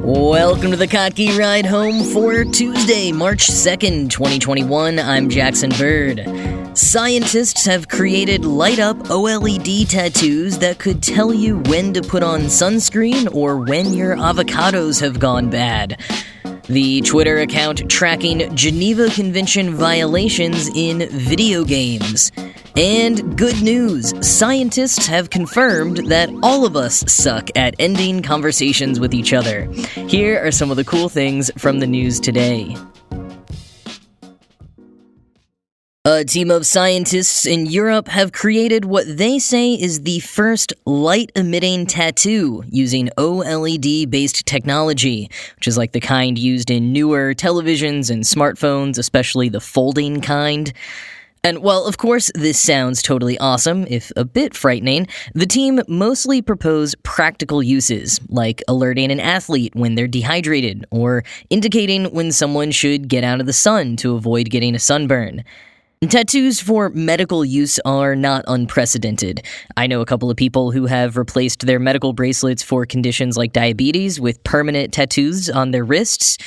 Welcome to the Kottke Ride Home for Tuesday, March 2nd, 2021. I'm Jackson Bird. Scientists have created light-up OLED tattoos that could tell you when to put on sunscreen or when your avocados have gone bad. The Twitter account tracking Geneva Convention violations in video games. And good news, scientists have confirmed that all of us suck at ending conversations with each other. Here are some of the cool things from the news today. A team of scientists in Europe have created what they say is the first light-emitting tattoo using OLED-based technology, which is like the kind used in newer televisions and smartphones, especially the folding kind. And while, of course, this sounds totally awesome, if a bit frightening, the team mostly propose practical uses, like alerting an athlete when they're dehydrated, or indicating when someone should get out of the sun to avoid getting a sunburn. Tattoos for medical use are not unprecedented. I know a couple of people who have replaced their medical bracelets for conditions like diabetes with permanent tattoos on their wrists.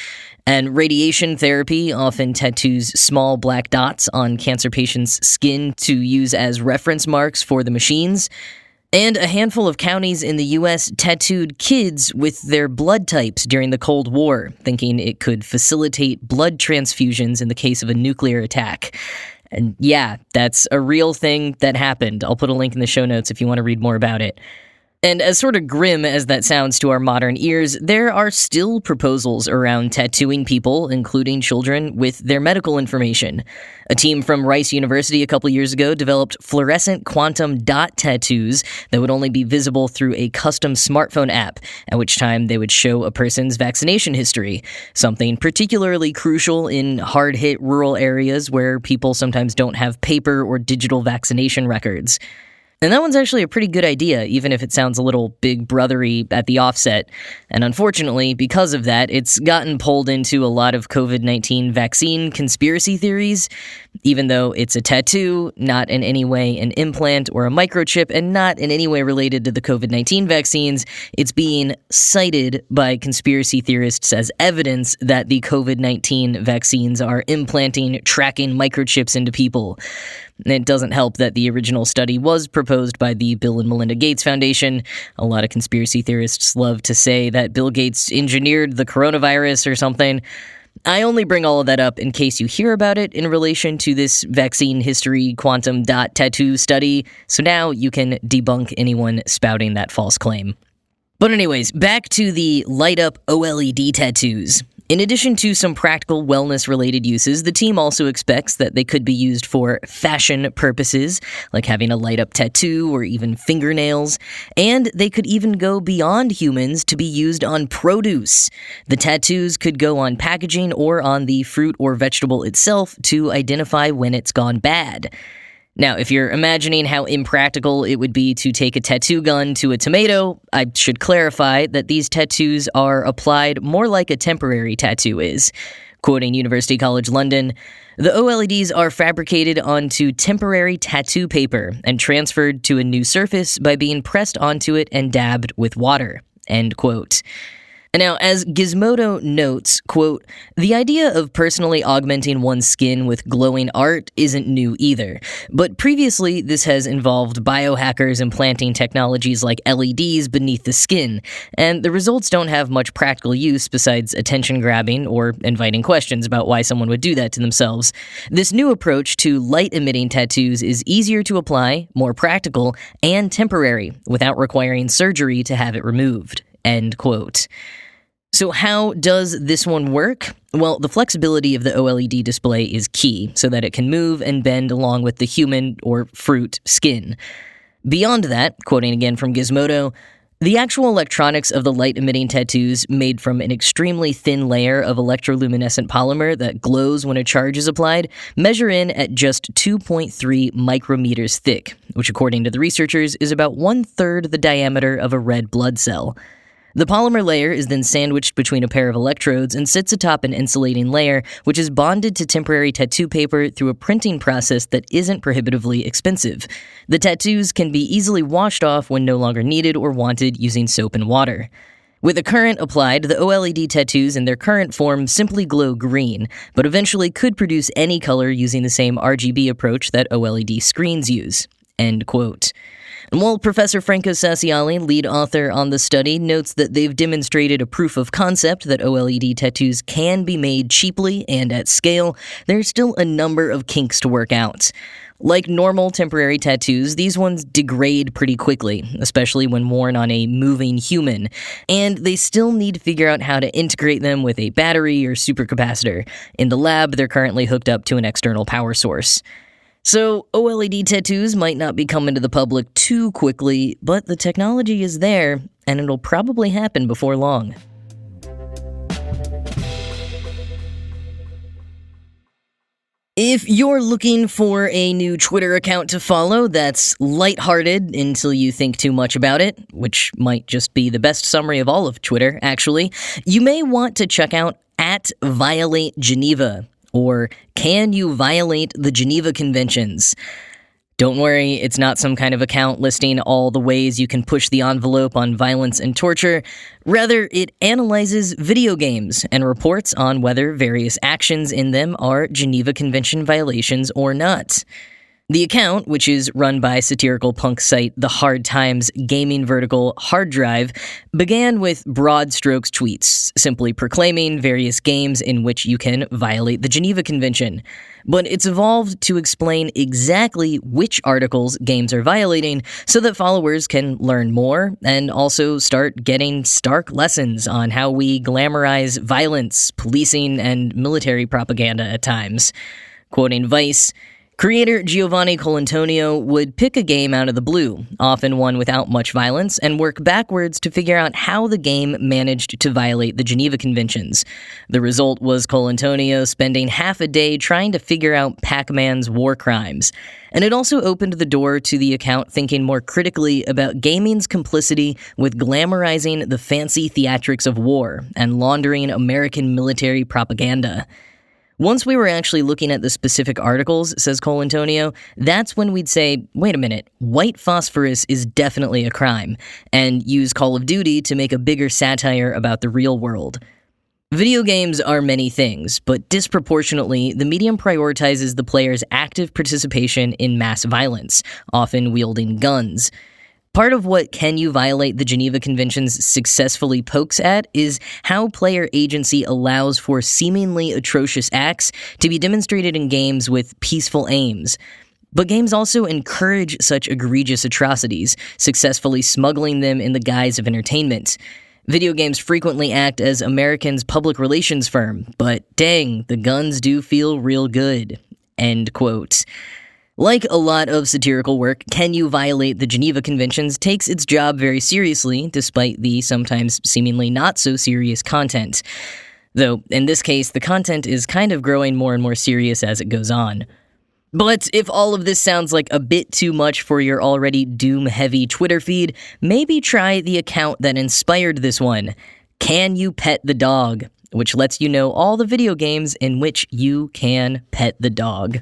And radiation therapy often tattoos small black dots on cancer patients' skin to use as reference marks for the machines. And a handful of counties in the U.S. tattooed kids with their blood types during the Cold War, thinking it could facilitate blood transfusions in the case of a nuclear attack. And yeah, that's a real thing that happened. I'll put a link in the show notes if you want to read more about it. And as sort of grim as that sounds to our modern ears, there are still proposals around tattooing people, including children, with their medical information. A team from Rice University a couple years ago developed fluorescent quantum dot tattoos that would only be visible through a custom smartphone app, at which time they would show a person's vaccination history, something particularly crucial in hard-hit rural areas where people sometimes don't have paper or digital vaccination records. And that one's actually a pretty good idea, even if it sounds a little big brothery at the offset. And unfortunately, because of that, it's gotten pulled into a lot of COVID-19 vaccine conspiracy theories, even though it's a tattoo, not in any way an implant or a microchip, and not in any way related to the COVID-19 vaccines. It's being cited by conspiracy theorists as evidence that the COVID-19 vaccines are implanting tracking microchips into people. It doesn't help that the original study was proposed by the Bill and Melinda Gates Foundation. A lot of conspiracy theorists love to say that Bill Gates engineered the coronavirus or something. I only bring all of that up in case you hear about it in relation to this vaccine history quantum dot tattoo study, so now you can debunk anyone spouting that false claim. But anyways, back to the light-up OLED tattoos. In addition to some practical wellness-related uses, the team also expects that they could be used for fashion purposes, like having a light-up tattoo or even fingernails, and they could even go beyond humans to be used on produce. The tattoos could go on packaging or on the fruit or vegetable itself to identify when it's gone bad. Now, if you're imagining how impractical it would be to take a tattoo gun to a tomato, I should clarify that these tattoos are applied more like a temporary tattoo is. Quoting University College London, "The OLEDs are fabricated onto temporary tattoo paper and transferred to a new surface by being pressed onto it and dabbed with water." End quote. Now, as Gizmodo notes, quote, "The idea of personally augmenting one's skin with glowing art isn't new either, but previously this has involved biohackers implanting technologies like LEDs beneath the skin, and the results don't have much practical use besides attention-grabbing or inviting questions about why someone would do that to themselves. This new approach to light-emitting tattoos is easier to apply, more practical, and temporary, without requiring surgery to have it removed." End quote. So how does this one work? Well, the flexibility of the OLED display is key, so that it can move and bend along with the human or fruit skin. Beyond that, quoting again from Gizmodo, "The actual electronics of the light-emitting tattoos, made from an extremely thin layer of electroluminescent polymer that glows when a charge is applied, measure in at just 2.3 micrometers thick, which according to the researchers is about 1/3 the diameter of a red blood cell. The polymer layer is then sandwiched between a pair of electrodes and sits atop an insulating layer, which is bonded to temporary tattoo paper through a printing process that isn't prohibitively expensive. The tattoos can be easily washed off when no longer needed or wanted using soap and water. With the current applied, the OLED tattoos in their current form simply glow green, but eventually could produce any color using the same RGB approach that OLED screens use. End quote. And while Professor Franco Sassiali, lead author on the study, notes that they've demonstrated a proof of concept that OLED tattoos can be made cheaply and at scale, there's still a number of kinks to work out. Like normal temporary tattoos, these ones degrade pretty quickly, especially when worn on a moving human, and they still need to figure out how to integrate them with a battery or supercapacitor. In the lab, they're currently hooked up to an external power source. So, OLED tattoos might not be coming to the public too quickly, but the technology is there, and it'll probably happen before long. If you're looking for a new Twitter account to follow that's lighthearted until you think too much about it, which might just be the best summary of all of Twitter, actually, you may want to check out @ViolateGeneva. Or, can you violate the Geneva Conventions? Don't worry, it's not some kind of account listing all the ways you can push the envelope on violence and torture. Rather, it analyzes video games and reports on whether various actions in them are Geneva Convention violations or not. The account, which is run by satirical punk site The Hard Times gaming vertical Hard Drive, began with broad strokes tweets, simply proclaiming various games in which you can violate the Geneva Convention. But it's evolved to explain exactly which articles games are violating so that followers can learn more and also start getting stark lessons on how we glamorize violence, policing, and military propaganda at times. Quoting Vice, creator Giovanni Colantonio would pick a game out of the blue, often one without much violence, and work backwards to figure out how the game managed to violate the Geneva Conventions. The result was Colantonio spending half a day trying to figure out Pac-Man's war crimes. And it also opened the door to the account thinking more critically about gaming's complicity with glamorizing the fancy theatrics of war and laundering American military propaganda. Once we were actually looking at the specific articles, says Colantonio, that's when we'd say, wait a minute, white phosphorus is definitely a crime, and use Call of Duty to make a bigger satire about the real world. Video games are many things, but disproportionately, the medium prioritizes the player's active participation in mass violence, often wielding guns. Part of what Can You Violate the Geneva Conventions successfully pokes at is how player agency allows for seemingly atrocious acts to be demonstrated in games with peaceful aims. But games also encourage such egregious atrocities, successfully smuggling them in the guise of entertainment. Video games frequently act as Americans' public relations firm, but dang, the guns do feel real good. End quote. Like a lot of satirical work, Can You Violate the Geneva Conventions takes its job very seriously, despite the sometimes seemingly not so serious content. Though, in this case, the content is kind of growing more and more serious as it goes on. But if all of this sounds like a bit too much for your already doom-heavy Twitter feed, maybe try the account that inspired this one, Can You Pet the Dog, which lets you know all the video games in which you can pet the dog.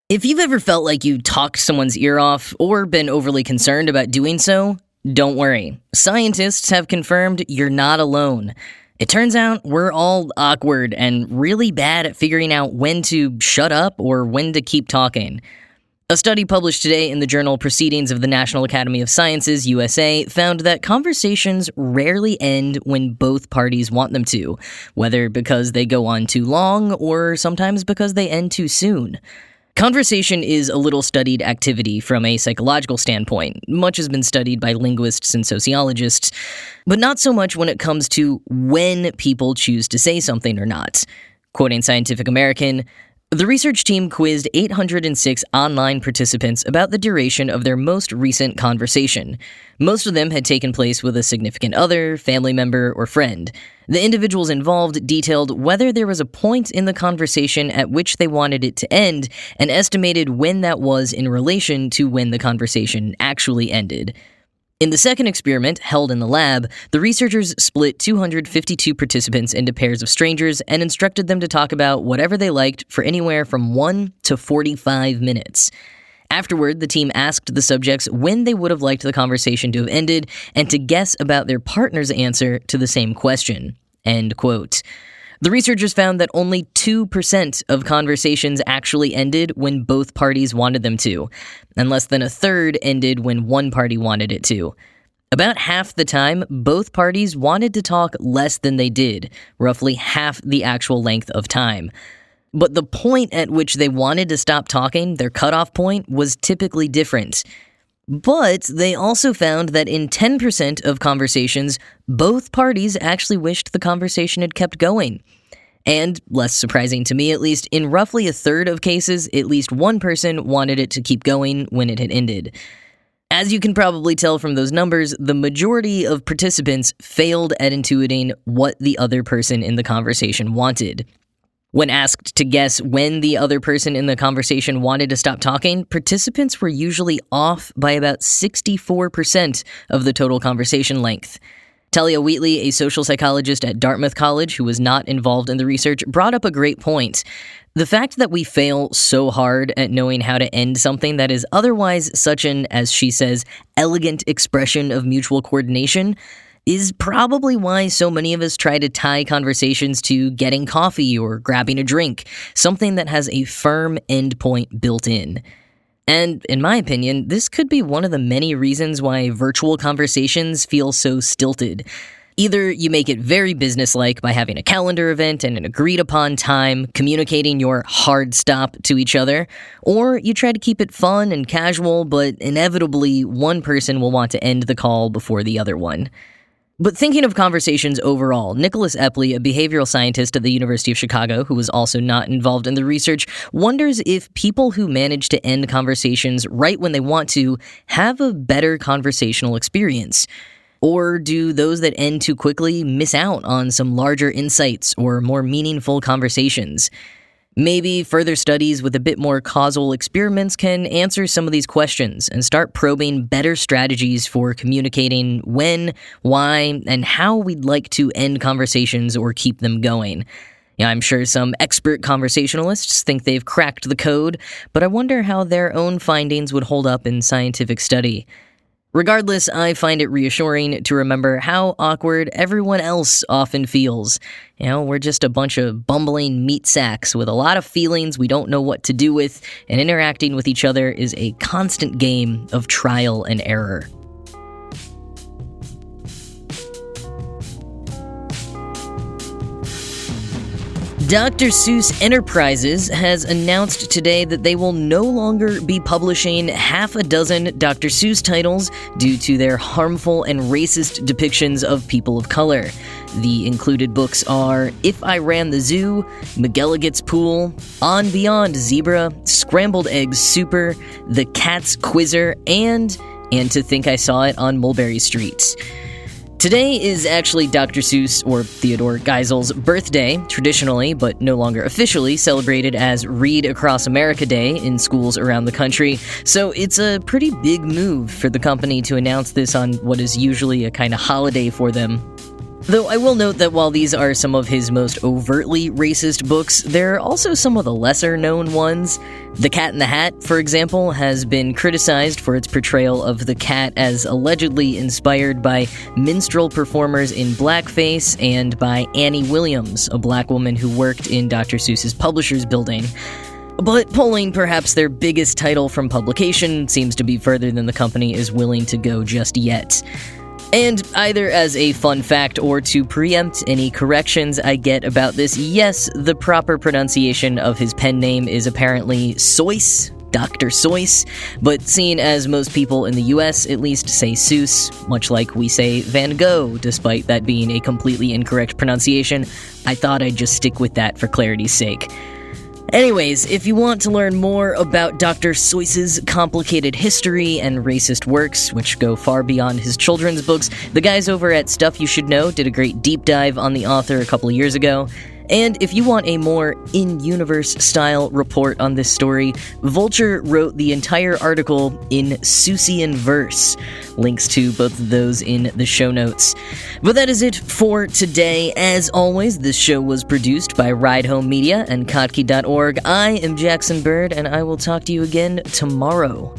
If you've ever felt like you talked someone's ear off or been overly concerned about doing so, don't worry. Scientists have confirmed you're not alone. It turns out we're all awkward and really bad at figuring out when to shut up or when to keep talking. A study published today in the journal Proceedings of the National Academy of Sciences, USA, found that conversations rarely end when both parties want them to, whether because they go on too long or sometimes because they end too soon. Conversation is a little studied activity from a psychological standpoint. Much has been studied by linguists and sociologists, but not so much when it comes to when people choose to say something or not. Quoting Scientific American, the research team quizzed 806 online participants about the duration of their most recent conversation. Most of them had taken place with a significant other, family member, or friend. The individuals involved detailed whether there was a point in the conversation at which they wanted it to end and estimated when that was in relation to when the conversation actually ended. In the second experiment, held in the lab, the researchers split 252 participants into pairs of strangers and instructed them to talk about whatever they liked for anywhere from 1 to 45 minutes. Afterward, the team asked the subjects when they would have liked the conversation to have ended and to guess about their partner's answer to the same question. End quote. The researchers found that only 2% of conversations actually ended when both parties wanted them to, and less than a third ended when one party wanted it to. About half the time, both parties wanted to talk less than they did, roughly half the actual length of time. But the point at which they wanted to stop talking, their cutoff point, was typically different. But they also found that in 10% of conversations, both parties actually wished the conversation had kept going. And, less surprising to me at least, in roughly a third of cases, at least one person wanted it to keep going when it had ended. As you can probably tell from those numbers, the majority of participants failed at intuiting what the other person in the conversation wanted. When asked to guess when the other person in the conversation wanted to stop talking, participants were usually off by about 64% of the total conversation length. Talia Wheatley, a social psychologist at Dartmouth College who was not involved in the research, brought up a great point. The fact that we fail so hard at knowing how to end something that is otherwise such an, as she says, elegant expression of mutual coordination is probably why so many of us try to tie conversations to getting coffee or grabbing a drink, something that has a firm endpoint built in. And, in my opinion, this could be one of the many reasons why virtual conversations feel so stilted. Either you make it very businesslike by having a calendar event and an agreed-upon time, communicating your hard stop to each other, or you try to keep it fun and casual, but inevitably one person will want to end the call before the other one. But thinking of conversations overall, Nicholas Epley, a behavioral scientist at the University of Chicago, who was also not involved in the research, wonders if people who manage to end conversations right when they want to have a better conversational experience. Or do those that end too quickly miss out on some larger insights or more meaningful conversations? Maybe further studies with a bit more causal experiments can answer some of these questions and start probing better strategies for communicating when, why, and how we'd like to end conversations or keep them going. Yeah, I'm sure some expert conversationalists think they've cracked the code, but I wonder how their own findings would hold up in scientific study. Regardless, I find it reassuring to remember how awkward everyone else often feels. We're just a bunch of bumbling meat sacks with a lot of feelings we don't know what to do with, and interacting with each other is a constant game of trial and error. Dr. Seuss Enterprises has announced today that they will no longer be publishing half a dozen Dr. Seuss titles due to their harmful and racist depictions of people of color. The included books are If I Ran the Zoo, McGilligan's Pool, On Beyond Zebra, Scrambled Eggs Super, The Cat's Quizzer, and To Think I Saw It on Mulberry Street. Today is actually Dr. Seuss, or Theodore Geisel's, birthday, traditionally, but no longer officially, celebrated as Read Across America Day in schools around the country, so it's a pretty big move for the company to announce this on what is usually a kind of holiday for them. Though I will note that while these are some of his most overtly racist books, there are also some of the lesser-known ones. The Cat in the Hat, for example, has been criticized for its portrayal of the cat as allegedly inspired by minstrel performers in blackface and by Annie Williams, a black woman who worked in Dr. Seuss's publisher's building. But pulling perhaps their biggest title from publication seems to be further than the company is willing to go just yet. And either as a fun fact or to preempt any corrections I get about this, yes, the proper pronunciation of his pen name is apparently Seuss, Dr. Seuss, but seeing as most people in the US at least say Seuss, much like we say Van Gogh, despite that being a completely incorrect pronunciation, I thought I'd just stick with that for clarity's sake. Anyways, if you want to learn more about Dr. Seuss's complicated history and racist works, which go far beyond his children's books, the guys over at Stuff You Should Know did a great deep dive on the author a couple of years ago. And if you want a more in-universe style report on this story, Vulture wrote the entire article in Seussian verse. Links to both of those in the show notes. But that is it for today. As always, this show was produced by Ride Home Media and Kottke.org. I am Jackson Bird, and I will talk to you again tomorrow.